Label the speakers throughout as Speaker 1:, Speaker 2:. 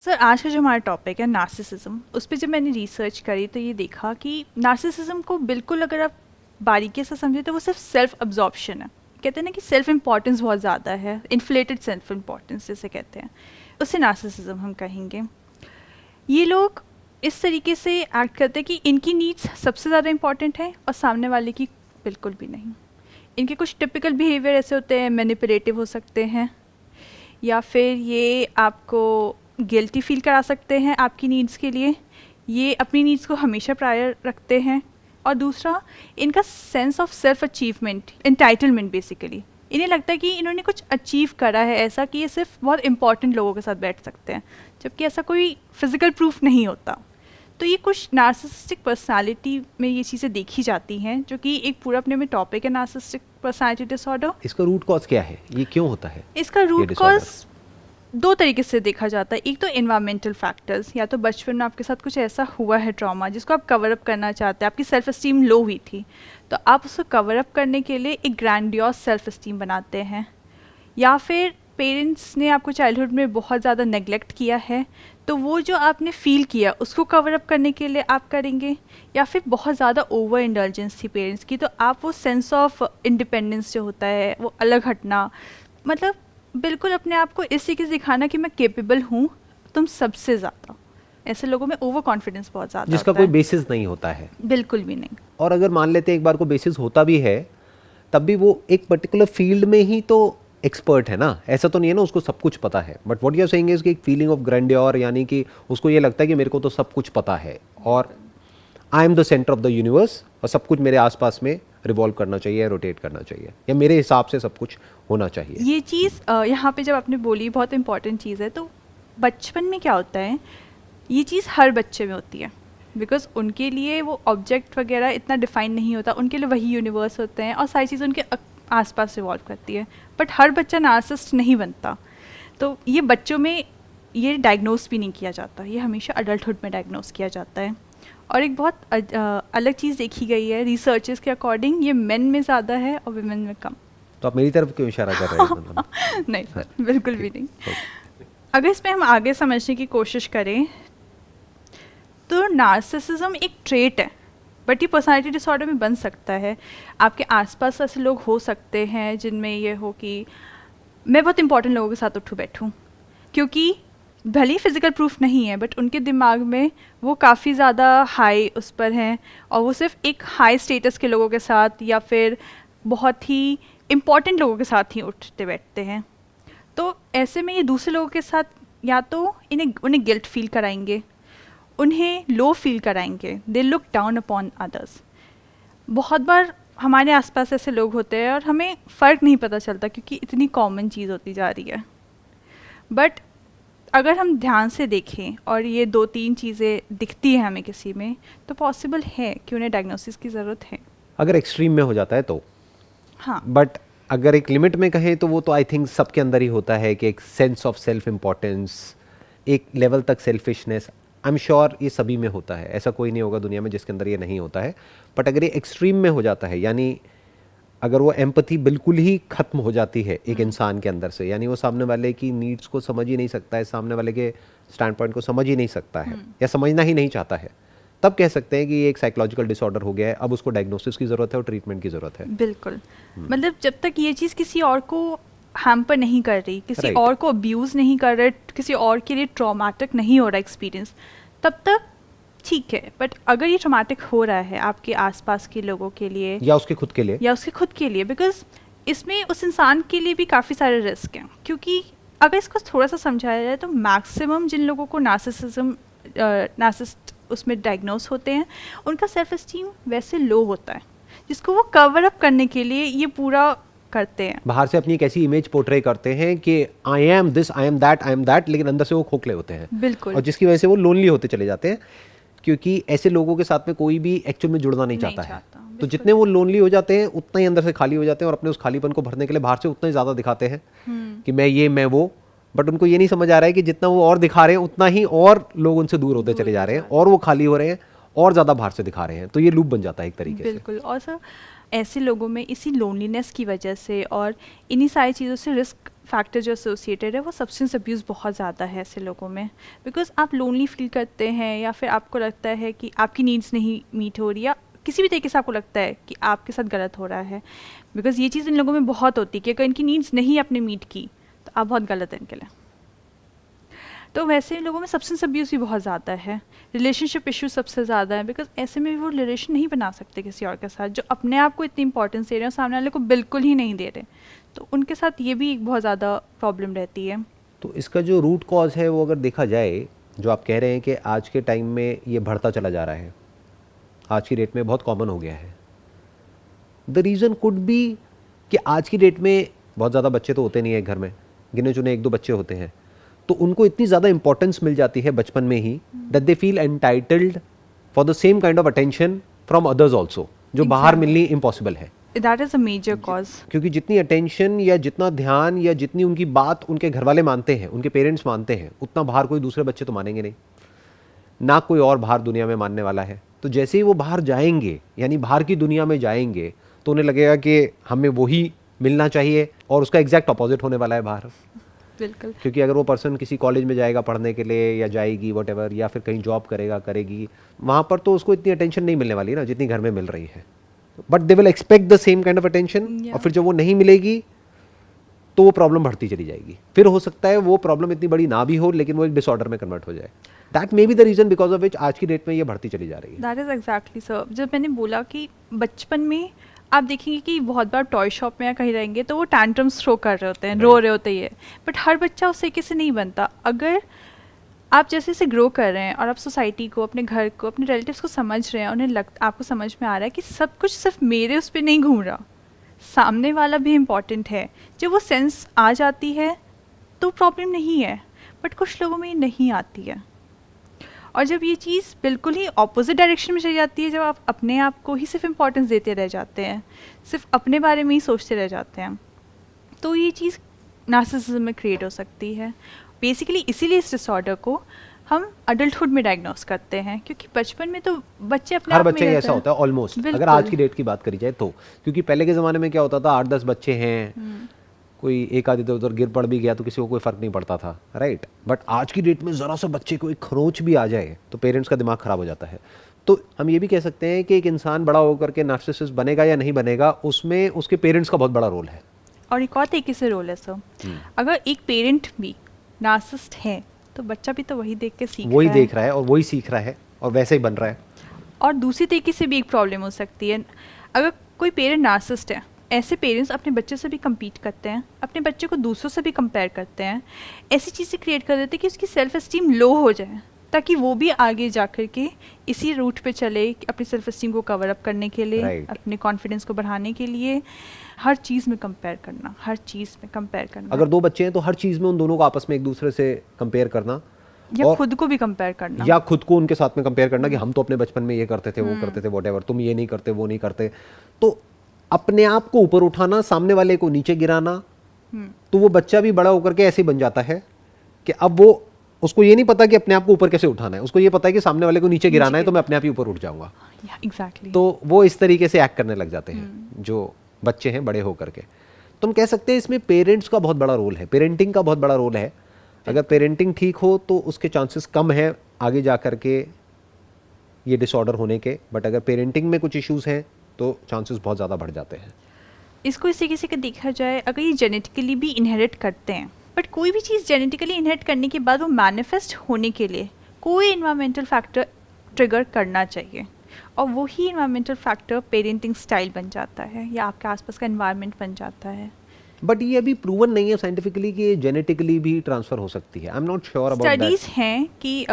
Speaker 1: Sir आज का जो हमारा टॉपिक है नार्सिसिज्म, उस पर जब मैंने रिसर्च करी तो ये देखा कि नार्सिसिज्म को बिल्कुल अगर आप बारीकी से समझे तो वो सिर्फ सेल्फ अब्जॉर्प्शन है। कहते हैं ना कि सेल्फ इम्पॉर्टेंस बहुत ज़्यादा है, इन्फ्लेटेड सेल्फ इम्पॉर्टेंस जिसे कहते हैं, उसे नार्सिसिज्म हम कहेंगे। ये लोग इस तरीके से एक्ट करते हैं कि इनकी नीड्स सबसे ज़्यादा इम्पॉर्टेंट है और सामने वाले की बिल्कुल भी नहीं। इनके कुछ टिपिकल बिहेवियर ऐसे होते हैं, मैनिपुलेटिव हो सकते हैं, या फिर ये आपको गिल्टी फील करा सकते हैं आपकी नीड्स के लिए। ये अपनी नीड्स को हमेशा प्रायर रखते हैं। और दूसरा, इनका sense of self achievement, entitlement basically, इन्हें लगता है कि इन्होंने कुछ अचीव करा है ऐसा कि ये सिर्फ बहुत इंपॉर्टेंट लोगों के साथ बैठ सकते हैं, जबकि ऐसा कोई फिजिकल प्रूफ नहीं होता। तो ये कुछ नार्सिसिस्टिक पर्सनालिटी में ये चीज़ें देखी जाती हैं, जो कि एक पूरा अपने में टॉपिक है नार्सिसिस्टिक पर्सनालिटी डिसऑर्डर।
Speaker 2: इसका रूट कॉज क्या है, ये क्यों होता है?
Speaker 1: इसका रूट कॉज दो तरीके से देखा जाता है। एक तो एनवायरमेंटल फैक्टर्स, या तो बचपन में आपके साथ कुछ ऐसा हुआ है ट्रॉमा जिसको आप कवर अप करना चाहते हैं, आपकी सेल्फ एस्टीम लो हुई थी तो आप उसको कवर अप करने के लिए एक ग्रैंडियोस सेल्फ एस्टीम बनाते हैं। या फिर पेरेंट्स ने आपको चाइल्डहुड में बहुत ज़्यादा नेग्लेक्ट किया है तो वो जो आपने फील किया उसको कवर अप करने के लिए आप करेंगे। या फिर बहुत ज़्यादा ओवर इंडल्जेंस थी पेरेंट्स की, तो आप वो सेंस ऑफ इंडिपेंडेंस जो होता है, वो अलग हटना, मतलब बिल्कुल अपने आप को इस तरीके से दिखाना कि मैं केपेबल हूँ तुम सबसे ज़्यादा। ऐसे लोगों में ओवर कॉन्फिडेंस बहुत ज़्यादा
Speaker 2: जिसका
Speaker 1: होता
Speaker 2: कोई
Speaker 1: है।
Speaker 2: बेसिस नहीं होता है,
Speaker 1: बिल्कुल भी नहीं।
Speaker 2: और अगर मान लेते हैं एक बार को बेसिस होता भी है तब भी वो एक पर्टिकुलर फील्ड में ही तो एक्सपर्ट है ना, ऐसा तो नहीं है ना उसको सब कुछ पता है। But what you are saying is कि एक फीलिंग ऑफ ग्रैंडियोर, यानी कि उसको ये लगता है कि मेरे को तो सब कुछ पता है और I am the centre of the universe और सब कुछ मेरे आसपास में रिवॉल्व करना चाहिए, रोटेट करना चाहिए, या मेरे हिसाब से सब कुछ होना चाहिए।
Speaker 1: ये चीज़ यहाँ पे जब आपने बोली बहुत इंपॉर्टेंट चीज़ है। तो बचपन में क्या होता है, ये चीज़ हर बच्चे में होती है, बिकॉज उनके लिए वो ऑब्जेक्ट वगैरह इतना डिफाइन नहीं होता, उनके लिए वही यूनिवर्स होते हैं और सारी चीज़ें उनके आसपास रिवॉल्व करती है। बट हर बच्चा नार्सिसिस्ट नहीं बनता, तो ये बच्चों में ये डायग्नोस भी नहीं किया जाता, ये हमेशा अडल्टहुड में डायग्नोस किया जाता है। और एक बहुत अलग चीज़ देखी गई है रिसर्चेस के अकॉर्डिंग, ये मेन में ज़्यादा है और वुमेन में कम।
Speaker 2: तो आप मेरी तरफ क्यों इशारा कर रहे हैं? मतलब
Speaker 1: नहीं सर, बिल्कुल भी नहीं। अगर इसमें हम आगे समझने की कोशिश करें तो नार्सिसिज्म एक ट्रेट है, बट ये पर्सनालिटी डिसऑर्डर में बन सकता है। आपके आसपास ऐसे लोग हो सकते हैं जिनमें ये हो कि मैं बहुत इंपॉर्टेंट लोगों के साथ उठूँ बैठूँ, क्योंकि भले ही फिज़िकल प्रूफ नहीं है बट उनके दिमाग में वो काफ़ी ज़्यादा हाई उस पर हैं और वो सिर्फ एक हाई स्टेटस के लोगों के साथ या फिर बहुत ही इम्पॉर्टेंट लोगों के साथ ही उठते बैठते हैं। तो ऐसे में ये दूसरे लोगों के साथ या तो उन्हें गिल्ट फील कराएंगे, उन्हें लो फील कराएंगे, they look down upon others. बहुत बार हमारे आसपास ऐसे लोग होते हैं और हमें फ़र्क नहीं पता चलता क्योंकि इतनी कॉमन चीज़ होती जा रही है। बट अगर हम ध्यान से देखें और ये 2-3 चीज़ें दिखती हैं हमें किसी में, तो पॉसिबल है कि उन्हें डायग्नोसिस की ज़रूरत है।
Speaker 2: अगर एक्सट्रीम में हो जाता है तो
Speaker 1: हाँ,
Speaker 2: बट अगर एक लिमिट में कहें तो वो तो आई थिंक सबके अंदर ही होता है कि एक सेंस ऑफ सेल्फ इम्पोर्टेंस, एक लेवल तक सेल्फिशनेस, आई एम श्योर ये सभी में होता है। ऐसा कोई नहीं होगा दुनिया में जिसके अंदर ये नहीं होता है। बट अगर ये एक्सट्रीम में हो जाता है, यानी अगर वो एम्पैथी बिल्कुल ही खत्म हो जाती है एक इंसान के अंदर से, यानी वो सामने वाले की नीड्स को समझ ही नहीं सकता है, सामने वाले के स्टैंड पॉइंट को समझ ही नहीं सकता है या समझना ही नहीं चाहता है, तब कह सकते हैं कि ये एक साइकोलॉजिकल डिसऑर्डर हो गया है। अब उसको डायग्नोसिस की ज़रूरत है और ट्रीटमेंट की ज़रूरत है।
Speaker 1: बिल्कुल। मतलब जब तक ये चीज़ किसी और को हैम्पर नहीं कर रही, किसी
Speaker 2: Right.
Speaker 1: और को अब्यूज़ नहीं कर रहे, किसी और के लिए ट्रॉमेटिक नहीं हो रहा एक्सपीरियंस, तब तक ठीक है। बट अगर ये ट्रॉमेटिक हो रहा है आपके आसपास के लोगों के लिए
Speaker 2: या उसके खुद के लिए,
Speaker 1: बिकॉज इसमें उस इंसान के लिए भी काफ़ी सारे रिस्क हैं। क्योंकि अगर इसको थोड़ा सा समझाया जाए तो मैक्सिमम जिन लोगों को नार्सिसिस्ट उसमें डायग्नोस होते हैं, उनका सेल्फ एस्टीम वैसे लो होता है जिसको वो कवर अप करने के लिए ये पूरा करते हैं।
Speaker 2: बाहर से अपनी एक ऐसी इमेज पोर्ट्रे करते हैं कि I am this, I am that, लेकिन अंदर से वो खोखले होते हैं।
Speaker 1: बिल्कुल।
Speaker 2: और जिसकी वजह से वो लोनली होते चले जाते हैं, क्योंकि ऐसे लोगों के साथ में कोई भी एक्चुअल में जुड़ना नहीं चाहता है। तो जितने वो लोनली हो जाते हैं उतना ही अंदर से खाली हो जाते हैं और अपने उस खालीपन को भरने के लिए बाहर से उतना ही ज़्यादा दिखाते हैं कि मैं ये, मैं वो। बट उनको ये नहीं समझ आ रहा है कि जितना वो और दिखा रहे हैं उतना ही और लोग उनसे दूर होते चले जा रहे हैं और वो खाली हो रहे हैं और ज़्यादा बाहर से दिखा रहे हैं। तो ये लूप बन जाता है एक तरीके से।
Speaker 1: बिल्कुल। और सर ऐसे लोगों में इसी लोनलीनेस की वजह से और इन्हीं सारी चीज़ों से रिस्क फैक्टर जो एसोसिएटेड है वो सब्सटेंस अब्यूज़ बहुत ज़्यादा है ऐसे लोगों में, बिकॉज आप लोनली फील करते हैं या फिर आपको लगता है कि आपकी नीड्स नहीं मीट हो रही, या किसी भी तरीके से आपको लगता है कि आपके साथ गलत हो रहा है, बिकॉज ये चीज़ इन लोगों में बहुत होती है कि अगर इनकी नीड्स नहीं आपने मीट की तो आप बहुत गलत हैं इनके लिए। तो वैसे इन लोगों में सब्सटेंस अब्यूज़ भी बहुत ज़्यादा है, रिलेशनशिप इशू सबसे ज़्यादा है, बिकॉज ऐसे में वो रिलेशन नहीं बना सकते किसी और के साथ जो अपने आप को इतनी इंपॉर्टेंस दे रहे हैं और सामने वाले को बिल्कुल ही नहीं दे रहे, तो उनके साथ ये भी एक बहुत ज़्यादा प्रॉब्लम रहती है।
Speaker 2: तो इसका जो रूट कॉज है वो अगर देखा जाए, जो आप कह रहे हैं कि आज के टाइम में ये बढ़ता चला जा रहा है, आज की डेट में बहुत कॉमन हो गया है, द रीज़न कुड बी कि आज की डेट में बहुत ज़्यादा बच्चे तो होते नहीं है घर में, गिने चुने एक दो बच्चे होते हैं, तो उनको इतनी ज़्यादा इंपॉर्टेंस मिल जाती है बचपन में ही that they feel entitled for the same kind of attention from others also, जो बाहर मिलनी इम्पॉसिबल है।
Speaker 1: That is a major cause,
Speaker 2: क्योंकि जितनी अटेंशन या जितना ध्यान या जितनी उनकी बात उनके घर वाले मानते हैं, उनके पेरेंट्स मानते हैं, उतना बाहर कोई दूसरे बच्चे तो मानेंगे नहीं, ना कोई और बाहर दुनिया में मानने वाला है। तो जैसे ही वो बाहर जाएंगे, यानी बाहर की दुनिया में जाएंगे, तो उन्हें लगेगा कि हमें वही मिलना चाहिए, और उसका एग्जैक्ट अपोजिट होने वाला है बाहर।
Speaker 1: बिल्कुल,
Speaker 2: क्योंकि अगर वो पर्सन किसी कॉलेज में जाएगा पढ़ने के लिए या जाएगी वॉटेवर, या फिर कहीं जॉब करेगा करेगी, वहाँ पर तो उसको इतनी अटेंशन नहीं मिलने वाली ना जितनी घर में मिल रही है, but they will expect the same kind of attention. और फिर जब वो नहीं मिलेगी तो वो प्रॉब्लम बढ़ती चली जाएगी। फिर हो सकता है वो प्रॉब्लम इतनी बड़ी ना भी हो, लेकिन वो एक डिसऑर्डर में कन्वर्ट हो जाए। That may be the reason because of which आज की डेट में ये बढ़ती चली जा रही है।
Speaker 1: That is exactly sir. जब मैंने बोला कि बचपन में आप देखेंगे कि बहुत बार टॉय शॉप में या कहीं रहेंगे तो वो टैंट्रम्स थ्रो कर रहे होते हैं, रो रहे होते हैं, बट हर बच्चा उस तरीके से नहीं बनता। अगर आप जैसे जैसे ग्रो कर रहे हैं और आप सोसाइटी को, अपने घर को, अपने रिलेटिव्स को समझ रहे हैं, उन्हें आपको समझ में आ रहा है कि सब कुछ सिर्फ मेरे उस पर नहीं घूम रहा, सामने वाला भी इम्पॉर्टेंट है, जब वो सेंस आ जाती है तो प्रॉब्लम नहीं है, बट कुछ लोगों में ये नहीं आती है। और जब ये चीज़ बिल्कुल ही ऑपोजिट डायरेक्शन में चली जाती है, जब आप अपने आप को ही सिर्फ इम्पोर्टेंस देते रह जाते हैं, सिर्फ अपने बारे में ही सोचते रह जाते हैं, तो ये चीज़ नार्सिसिज्म में क्रिएट हो सकती है। बेसिकली इसीलिए इस डिसऑर्डर को हम अडल्टहुड में डायग्नोस करते हैं, क्योंकि बचपन में तो बच्चे अपने
Speaker 2: हर
Speaker 1: आप में
Speaker 2: बच्चे
Speaker 1: रहते
Speaker 2: ऐसा
Speaker 1: हैं।
Speaker 2: होता है ऑलमोस्ट, अगर आज की डेट की बात करी जाए तो। क्योंकि पहले के ज़माने में क्या होता था, 8-10 बच्चे हैं, कोई एक आध इधर उधर गिर पड़ भी गया तो किसी को कोई फर्क नहीं पड़ता था, राइट। बट आज की डेट में ज़रा सा बच्चे को एक खरोच भी आ जाए तो पेरेंट्स का दिमाग ख़राब हो जाता है। तो हम ये भी कह सकते हैं कि एक इंसान बड़ा होकर के नार्सिसिस्ट बनेगा या नहीं बनेगा, उसमें उसके पेरेंट्स का बहुत बड़ा रोल है।
Speaker 1: और एक और तरीके से रोल है सर, अगर एक पेरेंट भी नार्सिसिस्ट है तो बच्चा भी तो वही देख के सीख
Speaker 2: वही
Speaker 1: रहा है,
Speaker 2: देख रहा है और वही सीख रहा है और वैसे ही बन रहा है।
Speaker 1: और दूसरी तरीके से भी एक प्रॉब्लम हो सकती है। अगर कोई पेरेंट नार्सिसिस्ट है, ऐसे पेरेंट्स अपने बच्चे से भी compete करते हैं, अपने बच्चे को दूसरों से भी कंपेयर करते हैं, ऐसी चीज़ें क्रिएट कर देते हैं कि उसकी सेल्फ एस्टीम लो हो जाए, ताकि वो भी आगे जा कर के इसी रूट पे चले कि अपनी सेल्फ एस्टीम को कवर अप करने के लिए,
Speaker 2: Right.
Speaker 1: अपने कॉन्फिडेंस को बढ़ाने के लिए हर चीज़ में कंपेयर करना, हर चीज़ में कंपेयर करना,
Speaker 2: अगर दो बच्चे हैं तो हर चीज़ में उन दोनों को आपस में एक दूसरे से कंपेयर करना,
Speaker 1: या
Speaker 2: और
Speaker 1: खुद को भी कंपेयर करना,
Speaker 2: या खुद को उनके साथ में कंपेयर करना कि हम तो अपने बचपन में ये करते थे, वो करते थे, वॉटेवर, तुम ये नहीं करते, वो नहीं करते। तो अपने आप को ऊपर उठाना, सामने वाले को नीचे गिराना, तो वो बच्चा भी बड़ा होकर के ऐसे ही बन जाता है कि अब वो, उसको ये नहीं पता कि अपने आप को ऊपर कैसे उठाना है, उसको ये पता है कि सामने वाले को नीचे गिराना है तो मैं अपने आप ही ऊपर उठ जाऊंगा।
Speaker 1: एग्जैक्टली।
Speaker 2: तो वो इस तरीके से एक्ट करने लग जाते हैं जो बच्चे हैं बड़े होकर के। तो हम कह सकते हैं इसमें पेरेंट्स का बहुत बड़ा रोल है, पेरेंटिंग का बहुत बड़ा रोल है। अगर पेरेंटिंग ठीक हो तो उसके चांसेस कम है आगे जा कर के ये डिसऑर्डर होने के, बट अगर पेरेंटिंग में कुछ इश्यूज हैं तो चांसेस बहुत ज़्यादा बढ़ जाते हैं।
Speaker 1: इसको इस तरीके से देखा जाए, अगर ये जेनेटिकली भी इनहेरिट करते हैं, बट कोई भी चीज़ जेनेटिकली इनहेरिट करने के बाद वो मैनिफेस्ट होने के लिए कोई इन्वायरमेंटल फैक्टर ट्रिगर करना चाहिए, और वही इन्वायरमेंटल फैक्टर पेरेंटिंग स्टाइल बन जाता है या आपके आसपास का इन्वायरमेंट बन जाता है।
Speaker 2: बट ये अभी प्रूवन नहीं है साइंटिफिकली कि ये जेनेटिकली भी ट्रांसफर हो सकती है। I am not sure about that.
Speaker 1: Studies हैं कि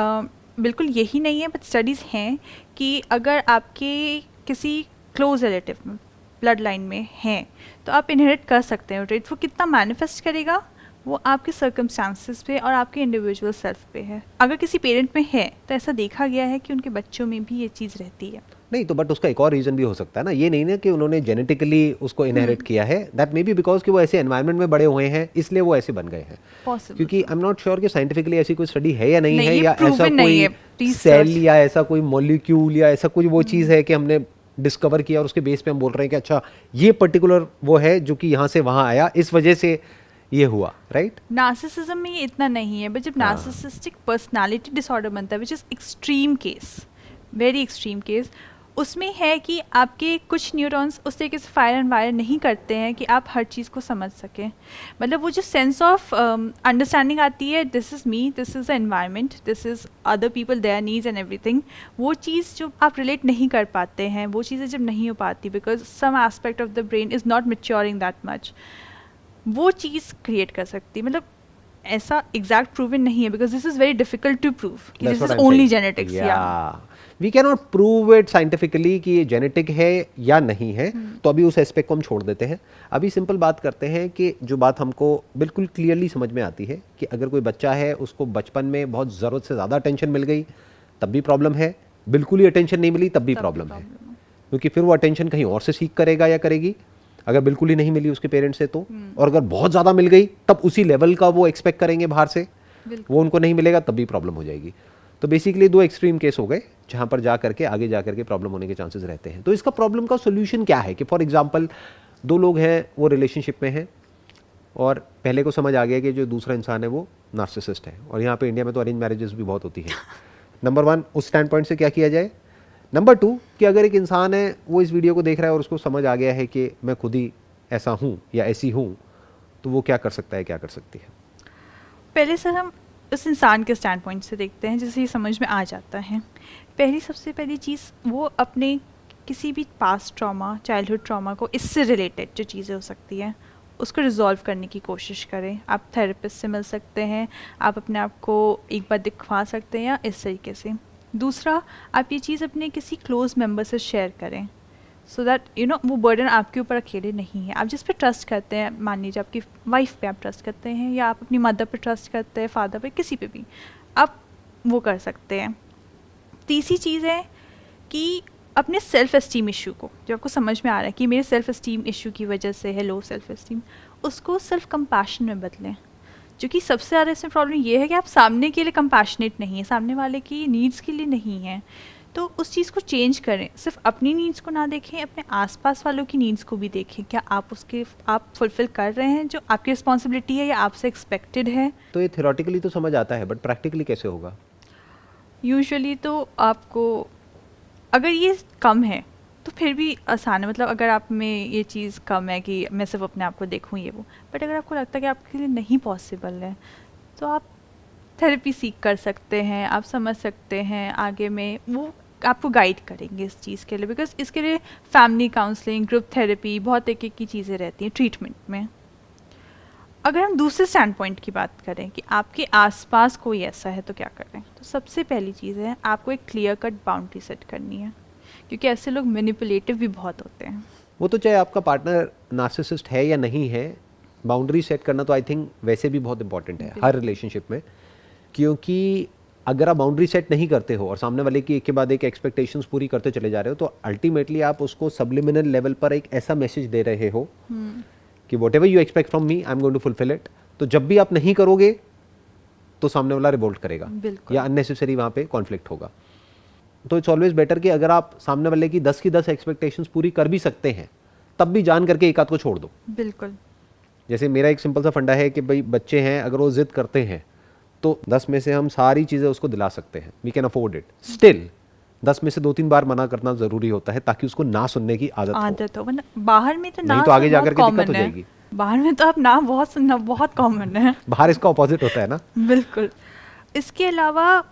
Speaker 1: बिल्कुल यही नहीं है, बट स्टडीज़ हैं कि अगर आपके किसी क्लोज रिलेटिव में, ब्लड लाइन में हैं, तो आप इनहेरिट कर सकते हैं ट्रेट। वो कितना मैनिफेस्ट करेगा वो आपके सर्कमस्टांसेस पे और आपके इंडिविजुअल सेल्फ पे है। अगर किसी पेरेंट में है तो ऐसा देखा गया है कि उनके बच्चों में भी ये चीज़ रहती है।
Speaker 2: नहीं तो बट उसका एक और रीज़न भी हो सकता है ना, ये नहीं ना कि उन्होंने जेनेटिकली उसको इनहेरिट किया है, दैट मे बी बिकॉज कि वो ऐसे एनवायरनमेंट में बड़े हुए हैं इसलिए वो ऐसे बन गए हैं।
Speaker 1: Possible.
Speaker 2: क्योंकि आई एम नॉट श्योर कि साइंटिफिकली ऐसी कोई स्टडी है या नहीं
Speaker 1: नहीं,
Speaker 2: है,
Speaker 1: ये
Speaker 2: या
Speaker 1: proven
Speaker 2: ऐसा
Speaker 1: नहीं है,
Speaker 2: कोई
Speaker 1: research।
Speaker 2: सेल या ऐसा कोई मॉलिक्यूल या ऐसा कुछ वो चीज़ है कि हमने डिस्कवर किया और उसके बेस पे हम बोल रहे हैं कि अच्छा ये पर्टिकुलर वो है जो कि यहाँ से वहाँ आया, इस वजह से ये हुआ, राइट?
Speaker 1: नार्सिसिज्म में ये इतना नहीं है, बट जब
Speaker 2: हाँ।
Speaker 1: नार्सिसिस्टिक पर्सनालिटी डिसऑर्डर बनता है, which is extreme case, very extreme case, उसमें है कि आपके कुछ न्यूरॉन्स उस तरीके से फायर एंड वायर नहीं करते हैं कि आप हर चीज़ को समझ सकें. मतलब वो जो सेंस ऑफ अंडरस्टैंडिंग आती है, this is me, this is the environment, this is other people, there needs and everything, वो चीज़ जो आप रिलेट नहीं कर पाते हैं, वो चीज़ें जब नहीं हो पाती because some aspect of the brain is not maturing that much, वो चीज़ क्रिएट कर सकती है. मतलब ऐसा एग्जैक्ट प्रूवन नहीं है because this is very difficult to prove कि
Speaker 2: That's
Speaker 1: this
Speaker 2: what
Speaker 1: is
Speaker 2: I'm
Speaker 1: only
Speaker 2: saying.
Speaker 1: Genetics.
Speaker 2: Yeah. We cannot prove it scientifically कि ये जेनेटिक है या नहीं है, तो अभी उस एस्पेक्ट को हम छोड़ देते हैं. अभी सिंपल बात करते हैं कि जो बात हमको बिल्कुल क्लियरली समझ में आती है कि अगर कोई बच्चा है, उसको बचपन में बहुत ज़रूरत से ज़्यादा अटेंशन मिल गई तब भी प्रॉब्लम है, बिल्कुल ही अटेंशन नहीं मिली तब भी प्रॉब्लम है, क्योंकि फिर वो अटेंशन कहीं और से सीख करेगा या करेगी. अगर बिल्कुल ही नहीं मिली उसके पेरेंट्स से तो, और अगर बहुत ज़्यादा मिल गई तब उसी लेवल का वो एक्सपेक्ट करेंगे बाहर से, वो उनको नहीं मिलेगा तब भी प्रॉब्लम हो जाएगी. तो बेसिकली दो एक्सट्रीम केस हो गए जहाँ पर जा करके आगे जा करके प्रॉब्लम होने के चांसेस रहते हैं. तो इसका प्रॉब्लम का सोल्यूशन क्या है कि फॉर एग्जांपल दो लोग हैं, वो रिलेशनशिप में हैं और पहले को समझ आ गया कि जो दूसरा इंसान है वो नार्सिसिस्ट है, और यहाँ पे इंडिया में तो अरेंज मैरिजेस भी बहुत होती हैं. नंबर 1 उस स्टैंड पॉइंट से क्या किया जाए. नंबर 2 कि अगर एक इंसान है वो इस वीडियो को देख रहा है और उसको समझ आ गया है कि मैं खुद ही ऐसा हूँ या ऐसी हूँ, तो वो क्या कर सकता है, क्या कर सकती है.
Speaker 1: पहले सर हम उस इंसान के स्टैंड पॉइंट से देखते हैं जिससे ये समझ में आ जाता है. सबसे पहली चीज़ वो अपने किसी भी पास्ट ट्रॉमा, चाइल्डहुड ट्रॉमा को, इससे रिलेटेड जो चीज़ें हो सकती हैं उसको रिजॉल्व करने की कोशिश करें. आप थेरेपिस्ट से मिल सकते हैं, आप अपने आप को एक बार दिखवा सकते हैं या इस तरीके से. दूसरा, आप ये चीज़ अपने किसी क्लोज मेंबर से शेयर करें सो दैट यू नो वो बर्डन आपके ऊपर अकेले नहीं है. आप जिस पे ट्रस्ट करते हैं, मान लीजिए आपकी वाइफ पे आप ट्रस्ट करते हैं या आप अपनी मदर पे ट्रस्ट करते हैं, फादर पे, किसी पे भी आप वो कर सकते हैं. तीसरी चीज़ है कि अपने सेल्फ एस्टीम इशू को, जो आपको समझ में आ रहा है कि मेरे सेल्फ एस्टीम इशू की वजह से है लो सेल्फ एस्टीम, उसको सेल्फ कंपैशन में बदलें. जो कि सबसे ज़्यादा इसमें प्रॉब्लम ये है कि आप सामने के लिए कंपैशनेट नहीं है, सामने वाले की नीड्स के लिए नहीं है. तो उस चीज़ को चेंज करें. सिर्फ अपनी नीड्स को ना देखें, अपने आसपास वालों की नीड्स को भी देखें. क्या आप फुलफिल कर रहे हैं जो आपकी रिस्पॉन्सिबिलिटी है या आपसे एक्सपेक्टेड है.
Speaker 2: तो ये थियोरेटिकली तो समझ आता है, बट प्रैक्टिकली कैसे होगा.
Speaker 1: यूजुअली तो आपको, अगर ये कम है तो फिर भी आसान है. मतलब अगर आप में ये चीज़ कम है कि मैं सिर्फ अपने आप को देखूँ ये वो, बट अगर आपको लगता है कि आपके लिए नहीं पॉसिबल है तो आप थेरेपी सीख कर सकते हैं. आप समझ सकते हैं आगे में वो आपको गाइड करेंगे इस चीज़ के लिए, बिकॉज इसके लिए फैमिली काउंसलिंग, ग्रुप थेरेपी, बहुत एक की चीज़ें रहती हैं ट्रीटमेंट में. अगर हम दूसरे स्टैंड पॉइंट की बात करें कि आपके आसपास कोई ऐसा है तो क्या करें, तो सबसे पहली चीज़ है आपको एक क्लियर कट बाउंड्री सेट करनी है, क्योंकि ऐसे लोग मैनिपुलेटिव भी बहुत होते हैं.
Speaker 2: वो तो चाहे आपका पार्टनर नार्सिसिस्ट है या नहीं है, बाउंड्री सेट करना तो आई थिंक वैसे भी बहुत इंपॉर्टेंट है हर रिलेशनशिप में. क्योंकि अगर आप बाउंड्री सेट नहीं करते हो और सामने वाले की एक के बाद एक एक्सपेक्टेशंस पूरी करते चले जा रहे हो, तो अल्टीमेटली आप उसको सब्लिमिनल लेवल पर एक ऐसा मैसेज दे रहे हो कि whatever you expect from me, I am going to fulfil it. तो जब भी आप नहीं करोगे तो सामने वाला रिवोल्ट करेगा या अननेसेसरी वहाँ पे कॉन्फ्लिक्ट होगा. तो इट्स ऑलवेज बेटर कि अगर आप सामने वाले की 10 की 10 एक्सपेक्टेशंस पूरी कर भी सकते हैं, तब भी जान करके एक आध को छोड़ दो.
Speaker 1: बिल्कुल.
Speaker 2: जैसे मेरा एक सिंपल सा फंडा है कि भाई बच्चे हैं, अगर वो जिद करते हैं तो 10 में से हम सारी चीज़ें उसको दिला सकते हैं, we can afford it. Still 10 में से 2-3 बार मना करना ज़रूरी होता है ताकि उसको ना सुनने की आदत हो.
Speaker 1: वरना बाहर में तो ना,
Speaker 2: नहीं तो आगे जाकर के दिक्कत हो जाएगी.
Speaker 1: बाहर में तो आप ना बहुत सुनना बहुत कॉमन है.
Speaker 2: बाहर इसका ऑपोजिट होता है ना.
Speaker 1: बिल्कुल. इसके अलावा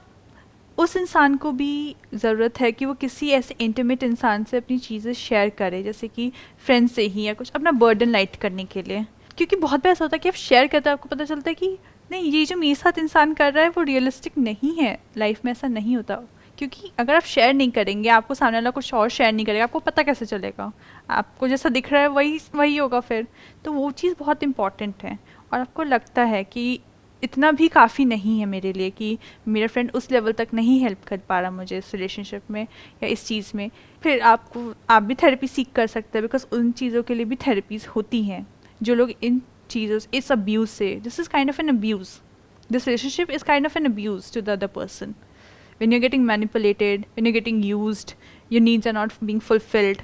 Speaker 1: उस इंसान को भी ज़रूरत है कि वो किसी ऐसे इंटीमेट इंसान से अपनी चीज़ें शेयर करे, जैसे कि फ्रेंड से ही या कुछ, अपना बर्डन लाइट करने के लिए. क्योंकि बहुत बार ऐसा होता है कि आप शेयर करते हैं, आपको पता चलता है कि नहीं, ये जो मेरे साथ इंसान कर रहा है वो रियलिस्टिक नहीं है. लाइफ में ऐसा नहीं होता, क्योंकि अगर आप शेयर नहीं करेंगे, आपको सामने वाला कुछ और शेयर नहीं करेगा, आपको पता कैसे चलेगा. आपको जैसा दिख रहा है वही होगा फिर. तो वो चीज़ बहुत इंपॉर्टेंट है. और आपको लगता है कि इतना भी काफ़ी नहीं है मेरे लिए कि मेरा फ्रेंड उस लेवल तक नहीं हेल्प कर पा रहा मुझे इस रिलेशनशिप में या इस चीज़ में, फिर आप भी थेरेपी सीख कर सकते हैं. बिकॉज उन चीज़ों के लिए भी थेरेपीज़ होती हैं. जो लोग इन चीज़ों, इस अब्यूज़ से, this is kind of an abuse, this relationship is kind of an abuse to the other person. When you're getting manipulated, when you're getting used, your needs are not being fulfilled,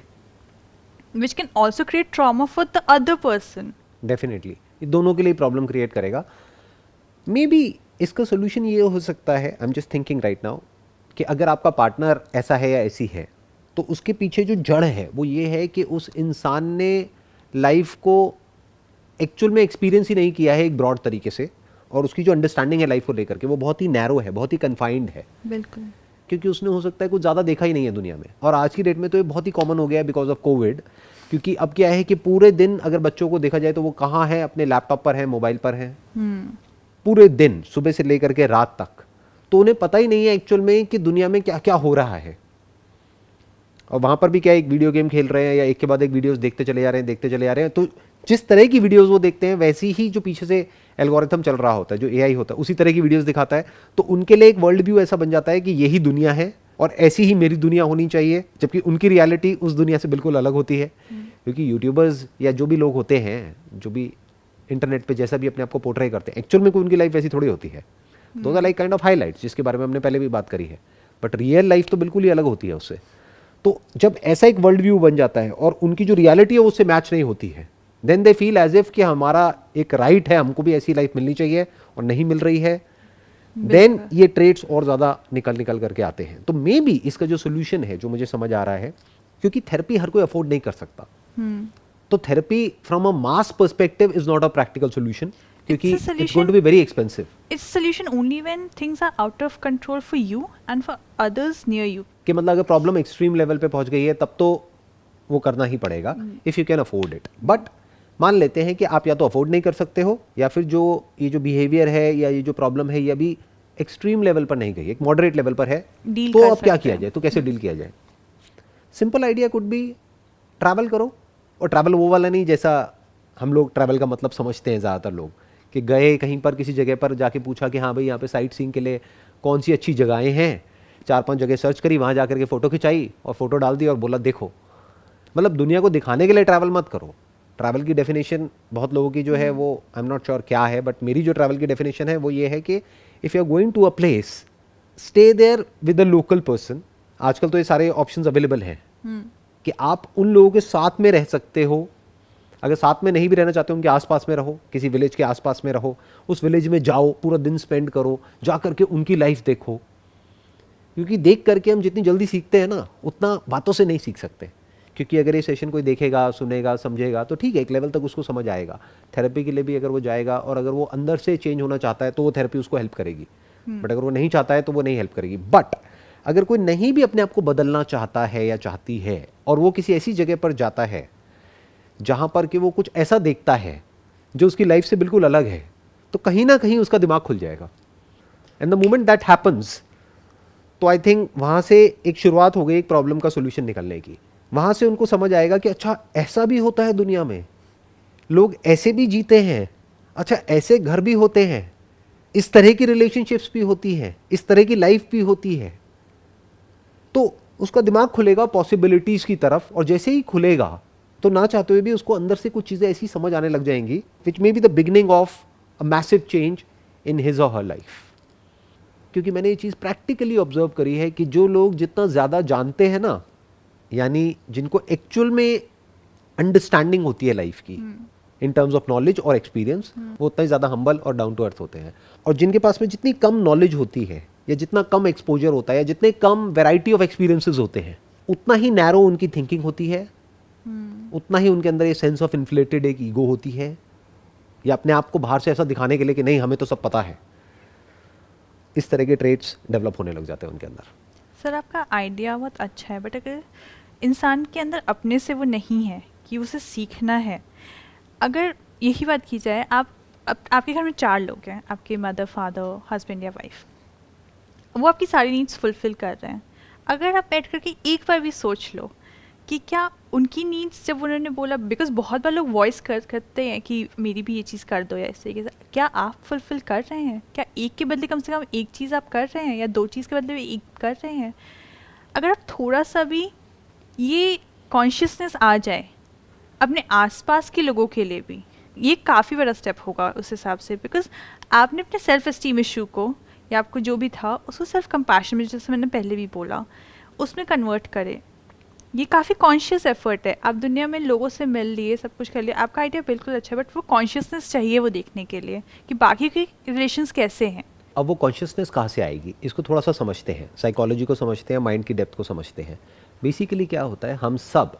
Speaker 1: which can also create trauma for the other person.
Speaker 2: Definitely. ये दोनों के लिए problem create करेगा। May be इसका solution ये हो सकता है, I am just thinking right now, कि अगर आपका पार्टनर ऐसा है या ऐसी है तो उसके पीछे जो जड़ है वो ये है कि उस इंसान ने लाइफ को एक्चुअल में एक्सपीरियंस ही नहीं किया है एक ब्रॉड तरीके से, और उसकी जो अंडरस्टैंडिंग है लाइफ को लेकर के वो बहुत ही नैरो है, बहुत ही कन्फाइंड है,
Speaker 1: बिल्कुल।
Speaker 2: क्योंकि उसने हो सकता है कुछ ज़्यादा देखा ही नहीं है दुनिया में। और आज की डेट में तो ये बहुत ही कॉमन हो गया है बिकॉज ऑफ कोविड, क्योंकि अब क्या है कि पूरे दिन अगर बच्चों को देखा जाए तो वो कहाँ है, अपने लैपटॉप पर है, मोबाइल पर है, पूरे दिन सुबह से लेकर के रात तक। तो उन्हें पता ही नहीं है एक्चुअल में कि दुनिया में क्या क्या हो रहा है। और वहाँ पर भी क्या एक वीडियो गेम खेल रहे हैं या एक के बाद एक वीडियोस देखते चले जा रहे हैं, देखते चले जा रहे हैं। तो जिस तरह की वीडियोस वो देखते हैं वैसी ही जो पीछे से एल्गोरिथम चल रहा होता है, जो एआई होता है, उसी तरह की वीडियोस दिखाता है। तो उनके लिए एक वर्ल्ड व्यू ऐसा बन जाता है कि यही दुनिया है और ऐसी ही मेरी दुनिया होनी चाहिए, जबकि उनकी रियलिटी उस दुनिया से बिल्कुल अलग होती है। क्योंकि यूट्यूबर्स या जो भी लोग होते हैं, जो भी इंटरनेट पे जैसा भी अपने आप को पोर्ट्रे करते हैं, एक्चुअल में कोई उनकी लाइफ वैसी थोड़ी होती है। Those are like kind of highlights, जिसके बारे में हमने पहले भी बात करी है। बट रियल लाइफ तो बिल्कुल ही अलग होती है उससे। तो जब ऐसा एक वर्ल्ड व्यू बन जाता है और उनकी जो रियलिटी है उससे मैच नहीं होती है, then they feel as if कि हमारा एक राइट है, हमको भी ऐसी लाइफ मिलनी चाहिए और नहीं मिल रही है। देन ये ट्रेड्स और ज़्यादा निकल करके आते हैं। तो मे बी इसका जो सोल्यूशन है, जो मुझे समझ आ रहा है, क्योंकि थेरेपी हर कोई अफोर्ड नहीं कर सकता, तो therapy from a mass perspective is not a practical solution, क्योंकि it's going to be very expensive.
Speaker 1: It's solution only when things are out of control for you and for others near you.
Speaker 2: कि मतलब अगर problem extreme level पे पहुंच गई है तब तो वो करना ही पड़ेगा, if you can afford it. But मान लेते हैं कि आप या तो अफोर्ड नहीं कर सकते हो, या फिर जो ये जो बिहेवियर है या ये जो प्रॉब्लम है ये अभी एक्सट्रीम लेवल पर नहीं गई, एक मॉडरेट लेवल पर है, तो अब क्या किया जाए, तो कैसे डील किया जाए? Simple idea could be travel करो। और ट्रैवल वो वाला नहीं जैसा हम लोग ट्रैवल का मतलब समझते हैं ज़्यादातर लोग, कि गए कहीं पर किसी जगह पर जाके पूछा कि हाँ भाई यहाँ पे साइट सीइंग के लिए कौन सी अच्छी जगहें हैं, 4-5 जगह सर्च करी, वहाँ जा करके फ़ोटो खिंचाई और फोटो डाल दी और बोला देखो। मतलब दुनिया को दिखाने के लिए ट्रैवल मत करो। ट्रैवल की डेफिनेशन बहुत लोगों की जो है वो आई एम नॉट श्योर क्या है, बट मेरी जो ट्रैवल की डेफिनेशन है वो ये है कि if you are going to a place, stay there with a local person. आजकल तो ये सारे ऑप्शंस अवेलेबल हैं कि आप उन लोगों के साथ में रह सकते हो। अगर साथ में नहीं भी रहना चाहते हो, उनके आसपास में रहो, किसी विलेज के आसपास में रहो, उस विलेज में जाओ, पूरा दिन स्पेंड करो, जा करके उनकी लाइफ देखो। क्योंकि देख करके हम जितनी जल्दी सीखते हैं ना, उतना बातों से नहीं सीख सकते। क्योंकि अगर ये सेशन कोई देखेगा, सुनेगा, समझेगा तो ठीक है, एक लेवल तक उसको समझ आएगा। थेरेपी के लिए भी अगर वो जाएगा और अगर वो अंदर से चेंज होना चाहता है तो वो थेरेपी उसको हेल्प करेगी, बट अगर वो नहीं चाहता है तो वो नहीं हेल्प करेगी। बट अगर कोई नहीं भी अपने आप को बदलना चाहता है या चाहती है और वो किसी ऐसी जगह पर जाता है जहाँ पर कि वो कुछ ऐसा देखता है जो उसकी लाइफ से बिल्कुल अलग है, तो कहीं ना कहीं उसका दिमाग खुल जाएगा। And the moment that happens, तो आई थिंक वहाँ से एक शुरुआत हो गई एक प्रॉब्लम का सोल्यूशन निकलने की। वहाँ से उनको समझ आएगा कि अच्छा ऐसा भी होता है दुनिया में, लोग ऐसे भी जीते हैं, अच्छा ऐसे घर भी होते हैं, इस तरह की रिलेशनशिप्स भी होती हैं, इस तरह की लाइफ भी होती है। तो उसका दिमाग खुलेगा पॉसिबिलिटीज़ की तरफ, और जैसे ही खुलेगा तो ना चाहते हुए भी उसको अंदर से कुछ चीज़ें ऐसी समझ आने लग जाएंगी which may be the beginning of a massive change in his और हर लाइफ। क्योंकि मैंने ये चीज़ प्रैक्टिकली ऑब्जर्व करी है कि जो लोग जितना ज़्यादा जानते हैं ना, यानी जिनको एक्चुअल में अंडरस्टैंडिंग होती है लाइफ की इन टर्म्स ऑफ नॉलेज और एक्सपीरियंस, वो उतना ही ज़्यादा हम्बल और डाउन टू अर्थ होते हैं। और जिनके पास में जितनी कम नॉलेज होती है या जितना कम एक्सपोजर होता है या जितने कम वैरायटी ऑफ एक्सपीरियंसेस होते हैं, उतना ही नैरो उनकी थिंकिंग होती है, उतना ही उनके अंदर ये सेंस ऑफ इन्फ्लेटेड एक ईगो होती है, या अपने आप को बाहर से ऐसा दिखाने के लिए कि नहीं हमें तो सब पता है। इस तरह के ट्रेट्स डेवलप होने लग जाते हैं उनके अंदर।
Speaker 1: सर आपका आइडिया बहुत अच्छा है, बट अगर इंसान के अंदर अपने से वो नहीं है कि उसे सीखना है, अगर यही बात की जाए, आपके घर में 4 लोग हैं, आपके मदर, फादर, हस्बैंड या वाइफ, वो आपकी सारी नीड्स फुलफिल कर रहे हैं। अगर आप बैठ करके एक बार भी सोच लो कि क्या उनकी नीड्स, जब उन्होंने बोला, बिकॉज बहुत बार लोग वॉइस करते हैं कि मेरी भी ये चीज़ कर दो या इस तरीके से, क्या आप फुलफिल कर रहे हैं? क्या एक के बदले कम से कम एक चीज़ आप कर रहे हैं, या 2 चीज़ के बदले एक कर रहे हैं? अगर आप थोड़ा सा भी ये कॉन्शियसनेस आ जाए अपने आसपास के लोगों के लिए भी, ये काफ़ी बड़ा स्टेप होगा उस हिसाब से। बिकॉज आपने अपने सेल्फ एस्टीम इशू को, या आपको जो भी था उसको सेल्फ कंपैशन में, जैसे मैंने पहले भी बोला, उसमें कन्वर्ट करे। ये काफ़ी कॉन्शियस एफर्ट है। आप दुनिया में लोगों से मिल लिए, सब कुछ कर लिया, आपका आइडिया बिल्कुल अच्छा है, बट वो कॉन्शियसनेस चाहिए वो देखने के लिए कि बाकी के रिलेशंस कैसे हैं।
Speaker 2: अब वो कॉन्शियसनेस कहाँ से आएगी, इसको थोड़ा सा समझते हैं, साइकोलॉजी को समझते हैं, माइंड की डेप्थ को समझते हैं। बेसिकली क्या होता है, हम सब,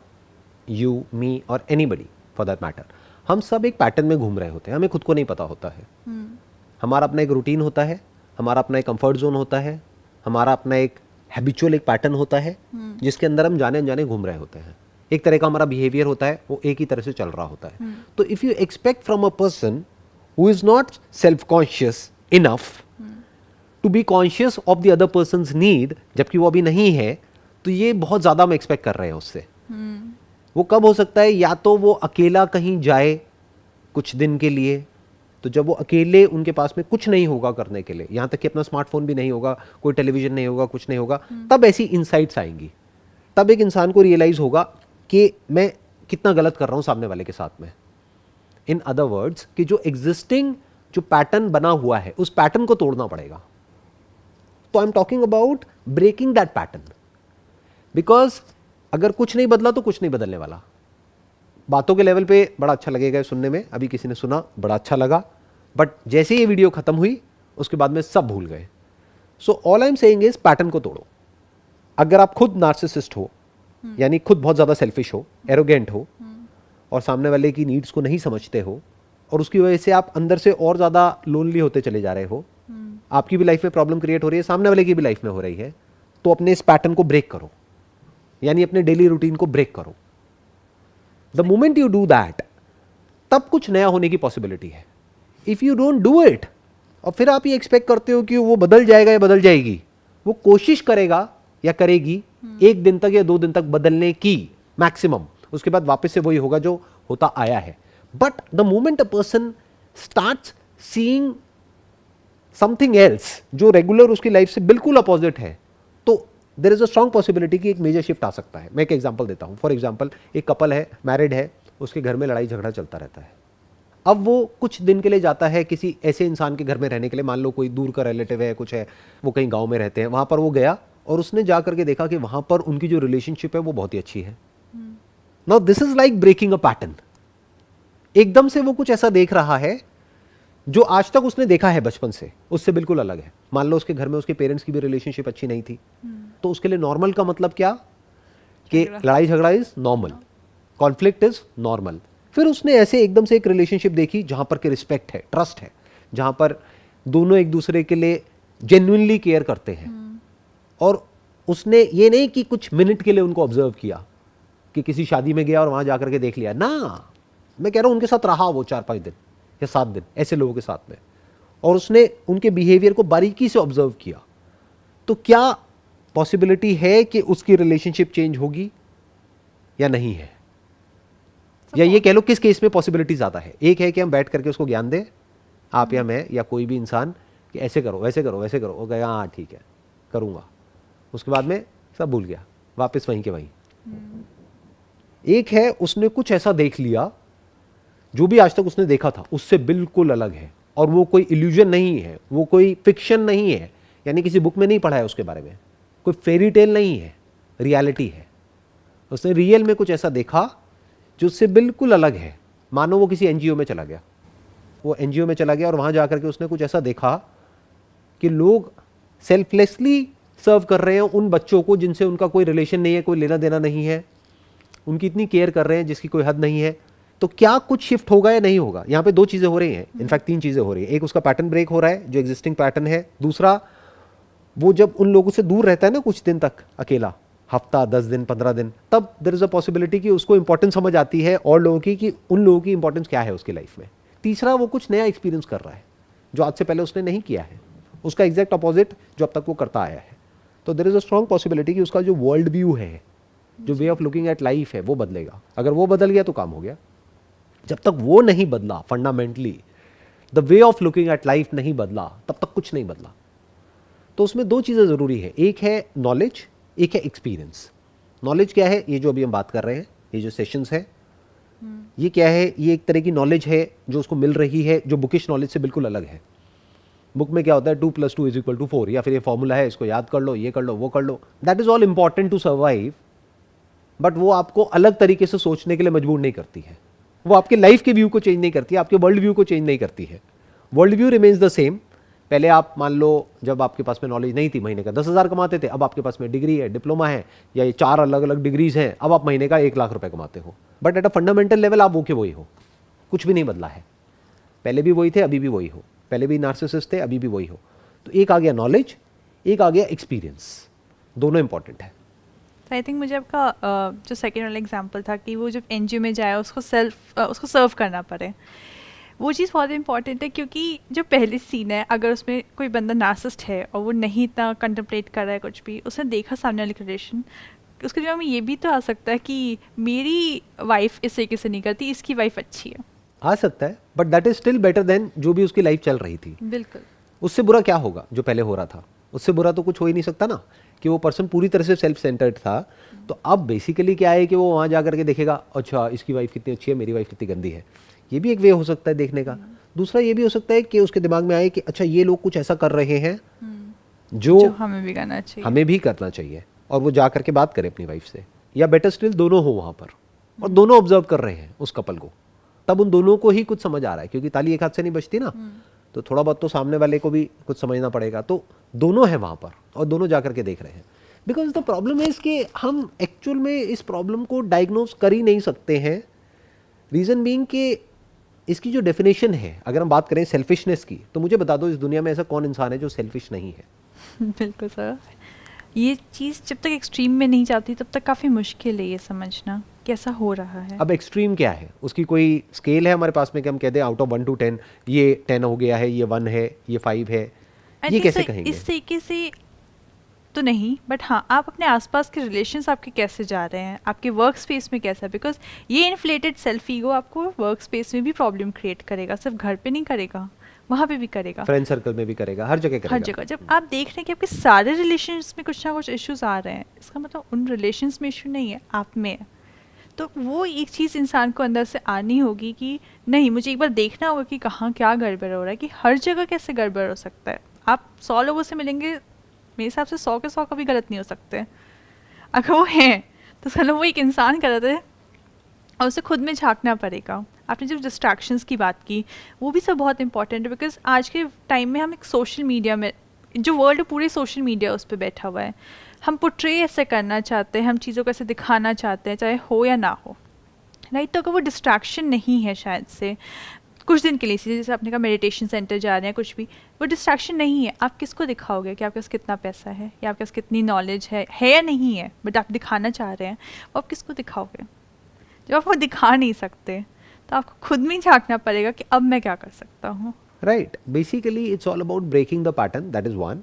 Speaker 2: यू, मी और एनीबडी फॉर दैट मैटर, हम सब एक पैटर्न में घूम रहे होते हैं, हमें खुद को नहीं पता होता है। हमारा अपना एक रूटीन होता है, हमारा अपना एक कंफर्ट जोन होता है, हमारा अपना एक हैबिचुअल एक पैटर्न होता है जिसके अंदर हम जाने अनजाने घूम रहे होते हैं। एक तरह का हमारा बिहेवियर होता है, वो एक ही तरह से चल रहा होता है। तो if you expect from a person who is not self conscious enough to be conscious of the other person's need, जबकि वो अभी नहीं है, तो ये बहुत ज़्यादा हम एक्सपेक्ट कर रहे हैं उससे। वो कब हो सकता है, या तो वो अकेला कहीं जाए कुछ दिन के लिए, तो जब वो अकेले, उनके पास में कुछ नहीं होगा करने के लिए, यहाँ तक कि अपना स्मार्टफोन भी नहीं होगा, कोई टेलीविजन नहीं होगा, कुछ नहीं होगा, तब ऐसी इनसाइट्स आएंगी। तब एक इंसान को रियलाइज होगा कि मैं कितना गलत कर रहा हूँ सामने वाले के साथ में। इन अदर वर्ड्स, कि जो एग्जिस्टिंग जो पैटर्न बना हुआ है, उस पैटर्न को तोड़ना पड़ेगा। तो I am talking about breaking that pattern, because अगर कुछ नहीं बदला तो कुछ नहीं बदलने वाला। बातों के लेवल पे बड़ा अच्छा लगेगा सुनने में, अभी किसी ने सुना बड़ा अच्छा लगा, बट जैसे ये वीडियो खत्म हुई उसके बाद में सब भूल गए। So all I am saying is, pattern को तोड़ो। अगर आप खुद नार्सिसिस्ट हो, यानी खुद बहुत ज्यादा सेल्फिश हो, एरोगेंट हो, और सामने वाले की नीड्स को नहीं समझते हो, और उसकी वजह से आप अंदर से और ज्यादा लोनली होते चले जा रहे हो, आपकी भी लाइफ में प्रॉब्लम क्रिएट हो रही है, सामने वाले की भी लाइफ में हो रही है, तो अपने इस पैटर्न को ब्रेक करो, यानी अपने डेली रूटीन को ब्रेक करो। The moment you do that, तब कुछ नया होने की पॉसिबिलिटी है। If you don't do it, और फिर आप ये एक्सपेक्ट करते हो कि वो बदल जाएगा या बदल जाएगी, वो कोशिश करेगा या करेगी एक दिन तक या 2 दिन तक बदलने की मैक्सिमम, उसके बाद वापस से वही होगा जो होता आया है। But the moment a person starts seeing something else, जो रेगुलर उसकी लाइफ से बिल्कुल अपोजिट है, तो there is a strong possibility कि एक मेजर शिफ्ट आ सकता है। मैं एक एग्जांपल देता हूं। फॉर एग्जांपल, एक कपल है, मैरिड है, उसके घर में लड़ाई झगड़ा चलता रहता है। अब वो कुछ दिन के लिए जाता है किसी ऐसे इंसान के घर में रहने के लिए, मान लो कोई दूर का रिलेटिव है, कुछ है, वो कहीं गांव में रहते हैं, वहां पर वो गया और उसने जा करके देखा कि वहां पर उनकी जो रिलेशनशिप है वो बहुत ही अच्छी है। Now this is like breaking a pattern. एकदम से वो कुछ ऐसा देख रहा है जो आज तक उसने देखा है बचपन से, उससे बिल्कुल अलग है। मान लो उसके घर में उसके पेरेंट्स की भी रिलेशनशिप अच्छी नहीं थी, तो उसके लिए नॉर्मल का मतलब क्या, कि लड़ाई झगड़ा is normal, conflict is normal. फिर उसने ऐसे एकदम से एक रिलेशनशिप देखी जहां पर के रिस्पेक्ट है, ट्रस्ट है, जहां पर दोनों एक दूसरे के लिए जेन्युइनली केयर करते हैं। और उसने ये नहीं कि कुछ मिनट के लिए उनको ऑब्जर्व किया, कि किसी शादी में गया और वहां जाकर के देख लिया ना, मैं कह रहा हूं उनके साथ रहा वो 4-5 दिन या 7 दिन ऐसे लोगों के साथ में, और उसने उनके बिहेवियर को बारीकी से ऑब्जर्व किया। तो क्या पॉसिबिलिटी है कि उसकी रिलेशनशिप चेंज होगी या नहीं है? या ये कह लो किस केस में पॉसिबिलिटी ज्यादा है? एक है कि हम बैठ करके उसको ज्ञान दें, आप या मैं या कोई भी इंसान, कि ऐसे करो वैसे करो वैसे करो, वो कहेगा हाँ ठीक है करूंगा, उसके बाद में सब भूल गया, वापस वहीं के वहीं। एक है उसने कुछ ऐसा देख लिया जो भी आज तक उसने देखा था उससे बिल्कुल अलग है, और वो कोई इल्यूजन नहीं है, वो कोई फिक्शन नहीं है, यानी किसी बुक में नहीं पढ़ा है उसके बारे में, कोई फेरी टेल नहीं है, रियलिटी है। उसने रियल में कुछ ऐसा देखा जो उससे बिल्कुल अलग है। मानो वो किसी एनजीओ में चला गया, वो एनजीओ में चला गया और वहां जाकर के उसने कुछ ऐसा देखा कि लोग सेल्फलेसली सर्व कर रहे हैं उन बच्चों को जिनसे उनका कोई रिलेशन नहीं है, कोई लेना देना नहीं है, उनकी इतनी केयर कर रहे हैं जिसकी कोई हद नहीं है। तो क्या कुछ शिफ्ट होगा या नहीं होगा? यहाँ पे 2 चीजें हो रही हैं, इनफैक्ट 3 चीजें हो रही हैं। एक, उसका पैटर्न ब्रेक हो रहा है जो एग्जिस्टिंग पैटर्न है। दूसरा, वो जब उन लोगों से दूर रहता है ना कुछ दिन तक अकेला, हफ्ता, 10 दिन, 15 दिन, तब देयर इज अ पॉसिबिलिटी कि उसको इंपॉर्टेंस समझ आती है और लोगों की, कि उन लोगों की इंपॉर्टेंस क्या है उसकी लाइफ में। तीसरा, वो कुछ नया एक्सपीरियंस कर रहा है जो आज से पहले उसने नहीं किया है, उसका एग्जैक्ट अपोजिट जो अब तक वो करता आया है। तो there is a strong possibility कि उसका जो वर्ल्ड व्यू है, जो way of looking at life है, वो बदलेगा। अगर वो बदल गया तो काम हो गया। जब तक वो नहीं बदला, fundamentally the way of looking at life नहीं बदला, तब तक कुछ नहीं बदला। तो उसमें 2 चीजें जरूरी है, एक है नॉलेज, एक है एक्सपीरियंस। नॉलेज क्या है? ये जो अभी हम बात कर रहे हैं, ये जो सेशंस है, ये क्या है? ये एक तरह की नॉलेज है जो उसको मिल रही है, जो बुकिश नॉलेज से बिल्कुल अलग है। बुक में क्या होता है, 2 + 2 = 4, या फिर ये फॉर्मूला है, इसको याद कर लो, ये कर लो, वो कर लो। That is all important to survive, but वो आपको अलग तरीके से सोचने के लिए मजबूर नहीं करती है, वो आपके लाइफ के व्यू को चेंज नहीं करती है, आपके वर्ल्ड व्यू को चेंज नहीं करती है। World view remains the same. पहले आप मान लो जब आपके पास में नॉलेज नहीं थी, महीने का 10,000 कमाते थे, अब आपके पास में डिग्री है, डिप्लोमा है, या ये 4 अलग अलग डिग्रीज हैं, अब आप महीने का 1 लाख रुपए कमाते हो। But at a fundamental level आप वो के वही हो, कुछ भी नहीं बदला है। पहले भी वही थे, अभी भी वही हो, पहले भी नार्सिसिस्ट थे, अभी भी वही हो। तो एक आ गया नॉलेज, एक आ गया एक्सपीरियंस, दोनों इंपॉर्टेंट है।
Speaker 1: आई थिंक मुझे आपका जो सेकेंड वाला एग्जाम्पल था कि वो जब एनजीओ में जाए उसको सर्व करना पड़े, वो चीज़ बहुत इंपॉर्टेंट है, क्योंकि जो पहली सीन है, अगर उसमें कोई बंदा नार्सिसिस्ट है और वो नहीं इतना कंटेम्पलेट कर रहा है कुछ भी, उसने देखा सामने वाली रिलेशन, उसके दिमाग में ये भी तो आ सकता है कि मेरी वाइफ इस तरीके से नहीं करती, इसकी वाइफ अच्छी है।
Speaker 2: आ सकता है, but that is still better than जो भी उसकी लाइफ चल रही थी।
Speaker 1: बिल्कुल।
Speaker 2: उससे बुरा क्या होगा जो पहले हो रहा था? उससे बुरा तो कुछ हो ही नहीं सकता ना, कि वो पर्सन पूरी तरह से सेल्फ सेंटर्ड था। तो अब बेसिकली क्या है कि वो वहाँ जा करके देखेगा, अच्छा इसकी वाइफ कितनी अच्छी है, मेरी वाइफ कितनी गंदी है। ये भी एक वे हो सकता है देखने का। दूसरा ये भी हो सकता है कि उसके दिमाग में आए कि अच्छा ये लोग कुछ ऐसा कर रहे हैं जो
Speaker 1: हमें भी करना चाहिए,
Speaker 2: हमें भी करना चाहिए, और वो जा करके बात करे अपनी वाइफ से, या बेटर स्टिल दोनों हो वहाँ पर और दोनों ऑब्जर्व कर रहे हैं उस कपल को। तब उन दोनों को ही कुछ समझ आ रहा है, क्योंकि ताली एक हाथ से नहीं बजती ना, तो थोड़ा बहुत तो सामने वाले को भी कुछ समझना पड़ेगा। तो दोनों है वहाँ पर और दोनों जा करके देख रहे हैं। बिकॉज द प्रॉब्लम है कि हम एक्चुअल में इस प्रॉब्लम को डायग्नोज कर ही नहीं सकते हैं। रीज़न बीइंग कि इसकी जो डेफिनेशन है, अगर हम बात करें सेल्फिशनेस की, तो मुझे बता दो इस दुनिया में ऐसा कौन इंसान है जो सेल्फिश नहीं है?
Speaker 1: बिल्कुल सर, ये चीज़ जब तक एक्सट्रीम में नहीं जाती तब तक काफ़ी मुश्किल है ये समझना कैसा हो रहा है।
Speaker 2: अब एक्सट्रीम क्या है? उसकी कोई स्केल है हमारे पास में कि हम कहते हैं आउट ऑफ 1 to 10 ये 10 हो गया है, ये 1 है, ये 5 है, ये कैसे कहेंगे?
Speaker 1: इस तरीके से तो नहीं, बट हाँ, आप अपने आसपास के रिलेशंस आपके कैसे जा रहे हैं, आपके वर्क स्पेस में कैसा, बिकॉज ये इन्फ्लेटेड सेल्फ ईगो आपको वर्क स्पेस में भी प्रॉब्लम क्रिएट करेगा, सिर्फ घर पे नहीं करेगा, वहाँ पे भी करेगा,
Speaker 2: फ्रेंड सर्कल में भी करेगा, हर जगह करेगा।
Speaker 1: हर जगह। जब आप देख रहे हैं कि आपके सारे रिलेशंस में कुछ ना कुछ इश्यूज आ रहे हैं, इसका मतलब उन रिलेशंस में इशू नहीं है, आप में है। तो वो एक चीज़ इंसान को अंदर से आनी होगी कि नहीं, मुझे एक बार देखना होगा कि कहाँ क्या गड़बड़ हो रहा है, कि हर जगह कैसे गड़बड़ हो सकता है। आप 100 लोगों से मिलेंगे, मेरे हिसाब से 100 के 100 कभी गलत नहीं हो सकते। अगर वो हैं तो मतलब वो एक इंसान गलत है और उसे खुद में झांकना पड़ेगा। आपने जब डिस्ट्रैक्शंस की बात की, वो भी सब बहुत इंपॉर्टेंट है, बिकॉज आज के टाइम में हम एक सोशल मीडिया में, जो वर्ल्ड पूरे सोशल मीडिया उस पर बैठा हुआ है, हम पोर्ट्रे ऐसे करना चाहते हैं, हम चीज़ों को ऐसे दिखाना चाहते हैं, चाहे हो या ना हो, राइट। तो अगर वो डिस्ट्रैक्शन नहीं है शायद से कुछ दिन के लिए, जैसे आपने कहा मेडिटेशन सेंटर जा रहे हैं, कुछ भी, वो डिस्ट्रैक्शन नहीं है, आप किसको दिखाओगे कि आपके पास कितना पैसा है या आपके पास कितनी नॉलेज है या नहीं है, बट आप दिखाना चाह रहे हैं, वो आप किसको दिखाओगे? जब आप वो दिखा नहीं सकते तो आपको खुद में झांकना पड़ेगा कि अब मैं क्या कर सकता हूँ।
Speaker 2: Right, basically it's all about breaking the pattern, that is one.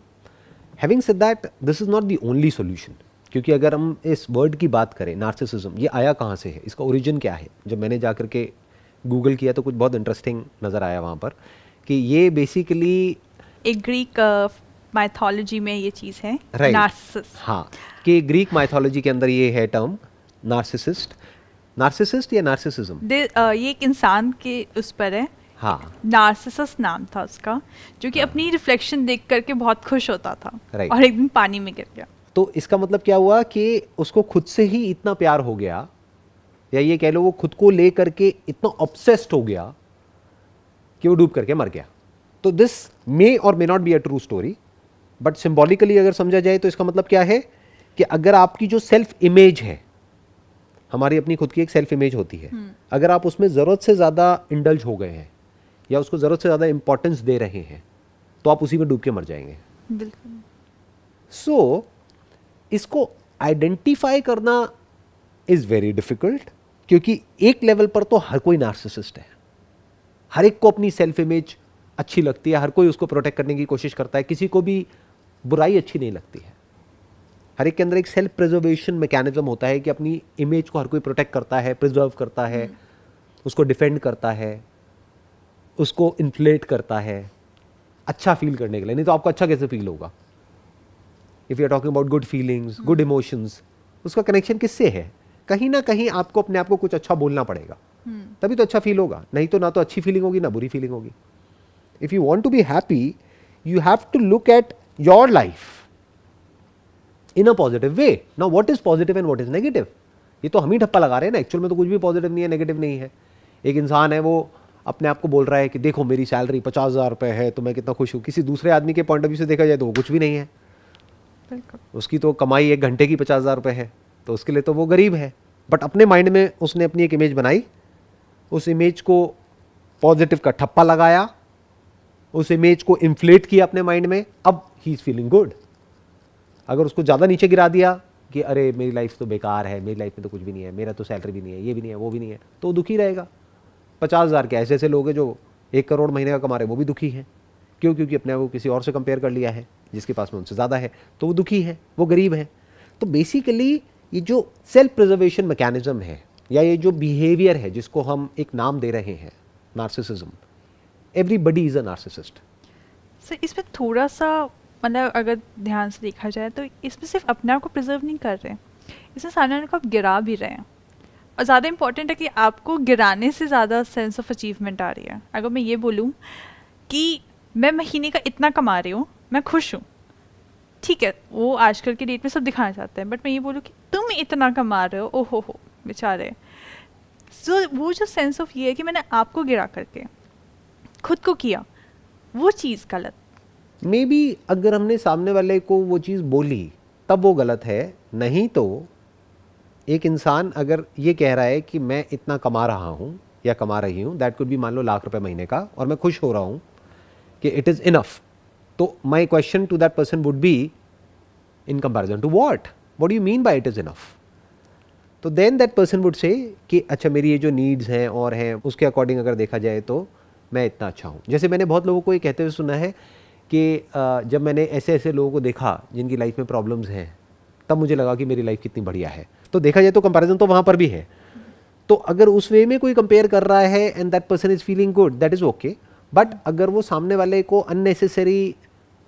Speaker 2: Having said that, this is not the only solution, क्योंकि अगर हम इस वर्ड की बात करें नार्सिसिज्म, ये आया कहाँ से है, इसका ओरिजिन क्या है? जब मैंने जा करके गूगल किया तो कुछ बहुत इंटरेस्टिंग नज़र आया वहाँ पर कि ये बेसिकली
Speaker 1: एक ग्रीक माइथोलॉजी में ये चीज़ है,
Speaker 2: Right.
Speaker 1: नार्सिसिस।
Speaker 2: हाँ, कि ग्रीक माइथोलॉजी के अंदर ये है टर्म नार्सिसिस्ट। नार्सिसिस्ट या नार्सिसिज्म?
Speaker 1: ये एक इंसान के उस पर है,
Speaker 2: हाँ,
Speaker 1: नार्सिसस नाम था उसका, जो कि अपनी रिफ्लेक्शन देख करके बहुत खुश होता था,
Speaker 2: Right.
Speaker 1: और एक दिन पानी में गिर गया।
Speaker 2: तो इसका मतलब क्या हुआ कि उसको खुद से ही इतना प्यार हो गया, या ये कह लो वो खुद को ले करके इतना ऑब्सेस्ड हो गया कि वो डूब करके मर गया। तो दिस मे और may not be a true story, but symbolically अगर समझा जाए तो इसका मतलब क्या है कि अगर आपकी जो सेल्फ इमेज है, हमारी अपनी खुद की एक सेल्फ इमेज होती है, अगर आप उसमें ज़रूरत से ज़्यादा इंडल्ज हो गए हैं या उसको ज़रूरत से ज़्यादा इंपॉर्टेंस दे रहे हैं, तो आप उसी में डूब के मर जाएंगे।
Speaker 1: बिल्कुल।
Speaker 2: सो इसको आइडेंटिफाई करना इज़ वेरी डिफ़िकल्ट, क्योंकि एक लेवल पर तो हर कोई नार्सिसिस्ट है, हर एक को अपनी सेल्फ इमेज अच्छी लगती है, हर कोई उसको प्रोटेक्ट करने की कोशिश करता है, किसी को भी बुराई अच्छी नहीं लगती है। हर एक के अंदर एक सेल्फ प्रिजर्वेशन मैकेनिज्म होता है कि अपनी इमेज को हर कोई प्रोटेक्ट करता है, प्रिजर्व करता है, उसको डिफेंड करता है, उसको इन्फ्लेट करता है अच्छा फील करने के लिए। नहीं तो आपको अच्छा कैसे फील होगा? If you are talking about good feelings, good emotions, उसका कनेक्शन किससे है? कहीं ना कहीं आपको अपने आप को कुछ अच्छा बोलना पड़ेगा, तभी तो अच्छा फील होगा, नहीं तो ना तो अच्छी फीलिंग होगी ना बुरी फीलिंग होगी। If you want to be happy, you have to look at your life in a positive way. Now what is positive and what is negative? ये तो हम ही ठप्पा लगा रहे हैं ना, एक्चुअल में तो कुछ भी पॉजिटिव नहीं है, नेगेटिव नहीं है। एक इंसान है वो अपने आप को बोल रहा है कि देखो मेरी सैलरी 50,000 रुपये है तो मैं कितना खुश हूँ, किसी दूसरे आदमी के पॉइंट ऑफ व्यू से देखा जाए तो वो कुछ भी नहीं है। उसकी तो कमाई 1 घंटे की 50,000 रुपये है, तो उसके लिए तो वो गरीब है। बट अपने माइंड में उसने अपनी एक इमेज बनाई, उस इमेज को पॉजिटिव का ठप्पा लगाया, उस इमेज को इन्फ्लेट किया अपने माइंड में, अब ही इज फीलिंग गुड। अगर उसको ज़्यादा नीचे गिरा दिया कि अरे मेरी लाइफ तो बेकार है, मेरी लाइफ में तो कुछ भी नहीं है, मेरा तो सैलरी भी नहीं है, ये भी नहीं है, वो भी नहीं है, तो वो दुखी रहेगा। 50,000 के ऐसे ऐसे लोग हैं जो 1 करोड़ महीने का कमा रहे, वो भी दुखी हैं। क्यों? क्योंकि अपने आप को किसी और से कंपेयर कर लिया है जिसके पास में उनसे ज़्यादा है, तो वो दुखी है, वो गरीब है। तो बेसिकली ये जो सेल्फ प्रिजर्वेशन मैकेनिज्म है या ये जो बिहेवियर है जिसको हम एक नाम दे रहे हैं narcissism, everybody is a narcissist.
Speaker 1: Sir इसमें थोड़ा सा मतलब अगर ध्यान से देखा जाए तो इसमें सिर्फ अपने आप को प्रिजर्व नहीं कर रहे हैं, इसमें सामने वाले को आप गिरा भी रहे हैं। और ज़्यादा इंपॉर्टेंट है कि आपको गिराने से ज़्यादा सेंस ऑफ अचीवमेंट आ रही है। अगर मैं ये बोलूँ कि मैं महीने का इतना कमा रही हूँ, मैं खुश हूँ, ठीक है, वो आजकल के डेट में सब दिखाना चाहते हैं, बट मैं ये बोलूँ कि तुम इतना कमा रहे हो, ओहो हो बेचारे। सो वो जो सेंस ऑफ ये है कि मैंने आपको गिरा करके खुद को किया, वो चीज़ गलत।
Speaker 2: मे बी अगर हमने सामने वाले को वो चीज़ बोली तब वो गलत है, नहीं तो एक इंसान अगर ये कह रहा है कि मैं इतना कमा रहा हूँ या कमा रही हूँ, दैट कुड बी मान लो लाख रुपए महीने का, और मैं खुश हो रहा हूँ कि इट इज़ इनफ, तो my question to that person would be in comparison to what do you mean by it is enough? तो then that person would say कि अच्छा मेरी ये जो नीड्स हैं और हैं उसके अकॉर्डिंग अगर देखा जाए तो मैं इतना अच्छा हूँ। जैसे मैंने बहुत लोगों को ये कहते हुए सुना है कि जब मैंने ऐसे ऐसे लोगों को देखा जिनकी लाइफ में प्रॉब्लम्स हैं, तब मुझे लगा कि मेरी लाइफ कितनी बढ़िया है। तो देखा जाए तो कंपैरिजन तो वहाँ पर भी है। तो अगर उस वे में कोई कंपेयर कर रहा है and that person is feeling good, that is okay. But अगर वो सामने वाले को अननेसेसरी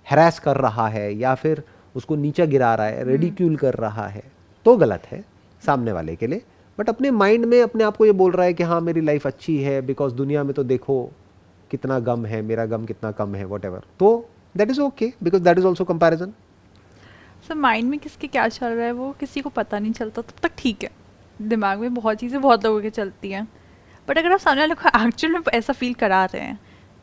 Speaker 2: हैरास कर रहा है या फिर उसको नीचा गिरा रहा है, रेडिक्यूल कर रहा है, तो गलत है सामने वाले के लिए। बट अपने माइंड में अपने आप को ये बोल रहा है कि हाँ मेरी लाइफ अच्छी है बिकॉज दुनिया में तो देखो कितना गम है, मेरा गम कितना कम है, वॉट एवर, तो that is okay because that is also comparison.
Speaker 1: Sir mind में किसके क्या चल रहा है वो किसी को पता नहीं चलता, तब तक ठीक है। दिमाग में बहुत चीज़ें बहुत लोगों की चलती हैं, बट अगर आप सामने वाले को एक्चुअल में ऐसा फील करा रहे हैं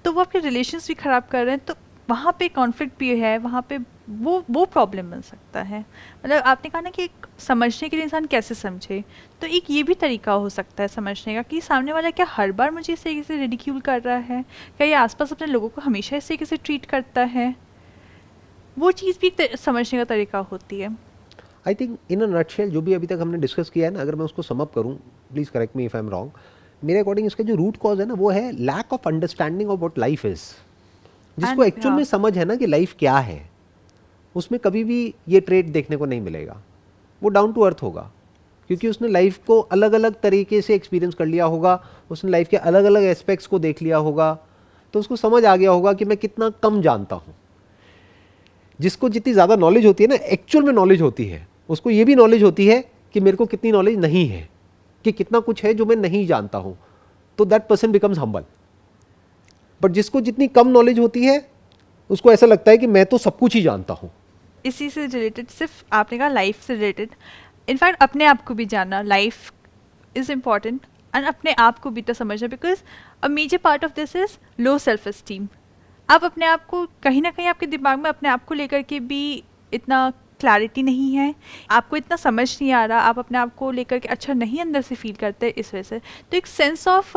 Speaker 1: तो वो आपके रिलेशंस भी ख़राब कर रहे हैं, तो वहाँ पे कॉन्फ्लिक्ट भी है, वहाँ पे वो प्रॉब्लम बन सकता है। मतलब आपने कहा ना कि एक समझने के लिए इंसान कैसे समझे, तो एक ये भी तरीका हो सकता है समझने का कि सामने वाला क्या हर बार मुझे इस तरीके से रिडिक्यूल कर रहा है, क्या ये आसपास अपने लोगों को हमेशा इस तरीके से ट्रीट करता है, वो चीज़ भी एक समझने का तरीका होती है।
Speaker 2: I think in a nutshell जो भी अभी तक हमने डिस्कस किया है ना, अगर मैं उसको सम अप करूँ, please correct me if I am wrong, मेरे अकॉर्डिंग इसका जो रूट कॉज है ना वो है lack of understanding of what life is. जिसको एक्चुअल में समझ है ना कि लाइफ क्या है, उसमें कभी भी ये ट्रेट देखने को नहीं मिलेगा। वो डाउन टू अर्थ होगा क्योंकि उसने लाइफ को अलग अलग तरीके से एक्सपीरियंस कर लिया होगा, उसने लाइफ के अलग अलग एस्पेक्ट्स को देख लिया होगा, तो उसको समझ आ गया होगा कि मैं कितना कम जानता हूँ। जिसको जितनी ज़्यादा नॉलेज होती है ना, एक्चुअल में नॉलेज होती है, उसको ये भी नॉलेज होती है कि मेरे को कितनी नॉलेज नहीं है, कि कितना कुछ है जो मैं नहीं जानता हूँ, तो that person becomes humble. But जिसको जितनी कम नॉलेज होती है उसको ऐसा लगता है कि मैं तो सब कुछ ही जानता हूँ।
Speaker 1: इसी से रिलेटेड, सिर्फ आपने कहा लाइफ से रिलेटेड, इनफैक्ट अपने आप को भी जानना, लाइफ इज़ इम्पॉर्टेंट, एंड अपने आप को भी तो समझना, because a major part of this is low self esteem. आप अपने आप को कहीं ना कहीं आपके दिमाग में अपने आप को लेकर के भी इतना क्लैरिटी नहीं है, आपको इतना समझ नहीं आ रहा, आप अपने आप को लेकर के अच्छा नहीं अंदर से फील करते इस वजह से। तो एक सेंस ऑफ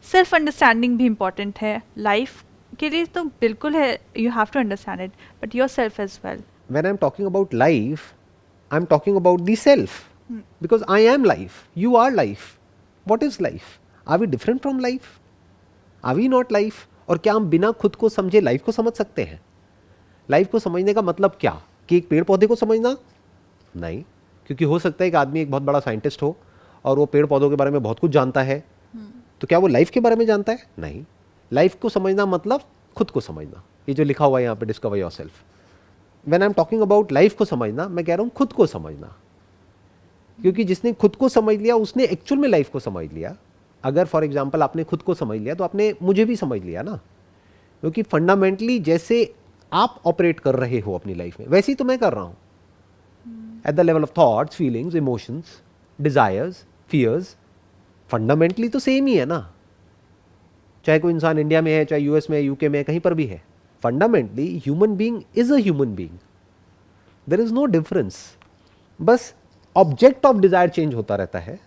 Speaker 1: सेल्फ अंडरस्टैंडिंग भी इम्पॉर्टेंट है लाइफ के लिए, तो बिल्कुल है, you have to understand it, but your self as well.
Speaker 2: When I'm talking about life, I'm talking about the self. Because I am life. You are life. What is life? Are we different from life? Are we not life? और क्या हम बिना खुद को समझे life को समझ सकते हैं? लाइफ को समझने का मतलब क्या? कि एक पेड़ पौधे को समझना? नहीं, क्योंकि हो सकता है कि आदमी एक बहुत बड़ा साइंटिस्ट हो और वो पेड़ पौधों के बारे में बहुत कुछ जानता है, तो क्या वो लाइफ के बारे में जानता है? नहीं। लाइफ को समझना मतलब खुद को समझना, ये जो लिखा हुआ है यहाँ पे, discover your self. When I'm talking about life को समझना, मैं कह रहा हूँ खुद को समझना, क्योंकि जिसने खुद को समझ लिया उसने एक्चुअल में लाइफ को समझ लिया। अगर फॉर एग्जांपल आपने खुद को समझ लिया तो आपने मुझे भी समझ लिया ना, क्योंकि फंडामेंटली जैसे आप ऑपरेट कर रहे हो अपनी लाइफ में वैसे ही तो मैं कर रहा हूँ, at the level of thoughts, feelings, emotions. Desires, fears fundamentally तो सेम ही है ना, चाहे कोई इंसान इंडिया में है, चाहे यूएस में है, यूके में है, कहीं पर भी है, fundamentally human being is a human being, there is no difference. बस ऑब्जेक्ट ऑफ डिजायर चेंज होता रहता है,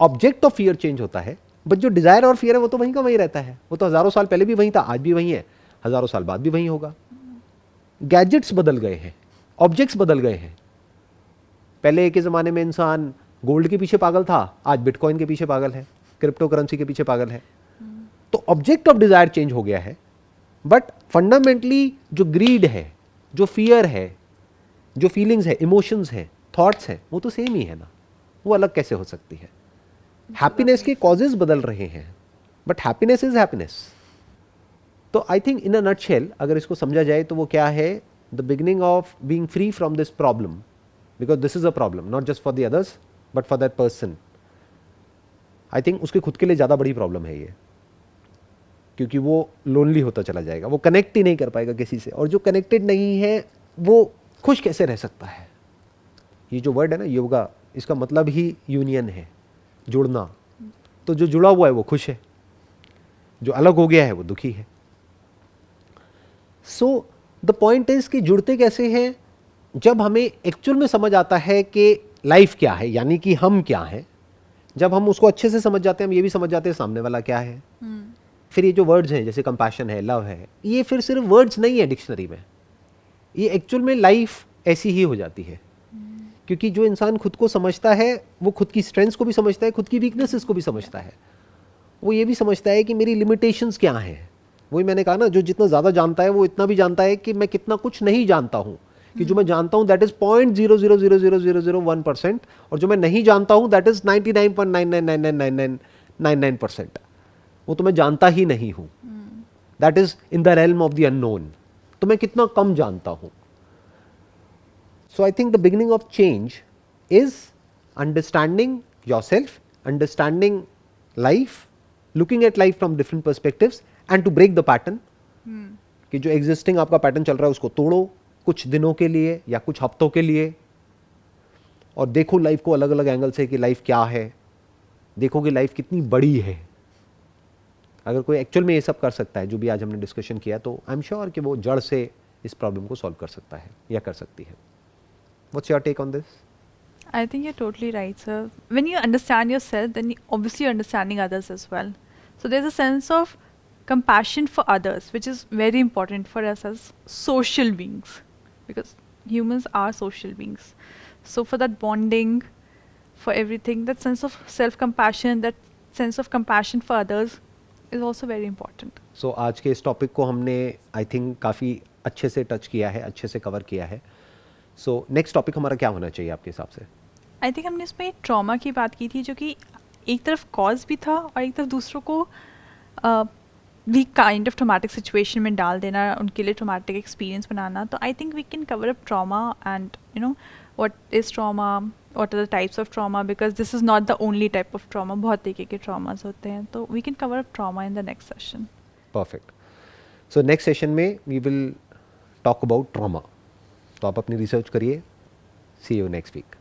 Speaker 2: ऑब्जेक्ट ऑफ फियर चेंज होता है, बट जो डिजायर और फियर है वो तो वहीं का वहीं रहता है। वो तो हजारों साल पहले भी वहीं था, आज भी वहीं है, हजारों साल बाद भी वहीं होगा। गैजेट्स बदल गए हैं, ऑब्जेक्ट्स बदल गए हैं। पहले के ज़माने में इंसान गोल्ड के पीछे पागल था, आज बिटकॉइन के पीछे पागल है, क्रिप्टो करेंसी के पीछे पागल है। तो ऑब्जेक्ट ऑफ डिजायर चेंज हो गया है, बट फंडामेंटली जो ग्रीड है, जो फियर है, जो फीलिंग्स है, इमोशंस है, थॉट्स हैं, वो तो सेम ही है ना, वो अलग कैसे हो सकती है? हैप्पीनेस के कॉजेज बदल रहे हैं, बट हैप्पीनेस इज हैप्पीनेस। तो I think in a nutshell अगर इसको समझा जाए तो वो क्या है, the beginning of being free from this problem, because this is a problem not just for the others but for that person. I think उसके खुद के लिए ज़्यादा बड़ी प्रॉब्लम है ये, क्योंकि वो लोनली होता चला जाएगा, वो कनेक्ट ही नहीं कर पाएगा किसी से, और जो कनेक्टेड नहीं है वो खुश कैसे रह सकता है? ये जो वर्ड है ना योगा, इसका मतलब ही यूनियन है, जुड़ना। तो जो जुड़ा हुआ है वो खुश है, जो अलग हो गया है वो दुखी है। सो द पॉइंट इज कि जुड़ते कैसे हैं? जब हमें एक्चुअल में समझ आता है कि लाइफ क्या है, यानी कि हम क्या हैं, जब हम उसको अच्छे से समझ जाते हैं, हम ये भी समझ जाते हैं सामने वाला क्या है। फिर ये जो वर्ड्स हैं जैसे कंपैशन है, लव है, ये फिर सिर्फ वर्ड्स नहीं है डिक्शनरी में, ये एक्चुअल में लाइफ ऐसी ही हो जाती है। क्योंकि जो इंसान खुद को समझता है वो खुद की स्ट्रेंथ्स को भी समझता है, खुद की वीकनेसेस को भी समझता है, वो ये भी समझता है कि मेरी लिमिटेशंस क्या हैं। वही मैंने कहा ना, जो जितना ज़्यादा जानता है वो इतना भी जानता है कि मैं कितना कुछ नहीं जानता हूँ, कि जो मैं जानता हूँ दैट इज 0.0000001%, और जो मैं नहीं जानता हूँ दैट इज 99.99999999%। वो तो मैं जानता ही नहीं हूँ, that is in the realm of the unknown. तो मैं कितना कम जानता हूँ। So I think the beginning of change is understanding yourself, understanding life, looking at life from different perspectives and to break the pattern. कि जो existing आपका pattern चल रहा है उसको तोड़ो कुछ दिनों के लिए या कुछ हफ्तों के लिए, और देखो लाइफ को अलग अलग एंगल से कि लाइफ क्या है, देखो कि लाइफ कितनी बड़ी है। अगर कोई एक्चुअल में ये सब कर सकता है जो भी आज हमने डिस्कशन किया, तो आई एम श्योर कि वो जड़ से इस प्रॉब्लम को सॉल्व कर सकता है या कर सकती है। What's your take on this?
Speaker 1: I think you're totally right, sir. When you understand yourself, then obviously you're understanding others as well. So there's a sense of compassion for others, which is very important for us as social beings, because humans are social beings. So for that bonding, for everything, that sense of self-compassion, that sense of compassion for others is also very important.
Speaker 2: So आज के इस topic को हमने I think काफ़ी अच्छे से touch किया है, अच्छे से कवर किया है। सो नेक्स्ट टॉपिक हमारा क्या होना चाहिए आपके हिसाब से?
Speaker 1: आई थिंक हमने इसमें ट्रॉमा की बात की थी, जो कि एक तरफ कॉज भी था और एक तरफ दूसरों को भी काइंड ऑफ ट्रॉमेटिक सिचुएशन में डाल देना, उनके लिए ट्रॉमेटिक एक्सपीरियंस बनाना। तो I think we can cover up trauma and you know what is trauma, what are the types of trauma, because this is not the only type of trauma, बहुत तरीके के ट्रॉमास होते हैं। तो we can cover up trauma in the next session.
Speaker 2: Perfect. So next session में we will talk about trauma. तो आप अपनी रिसर्च करिए। See you next week.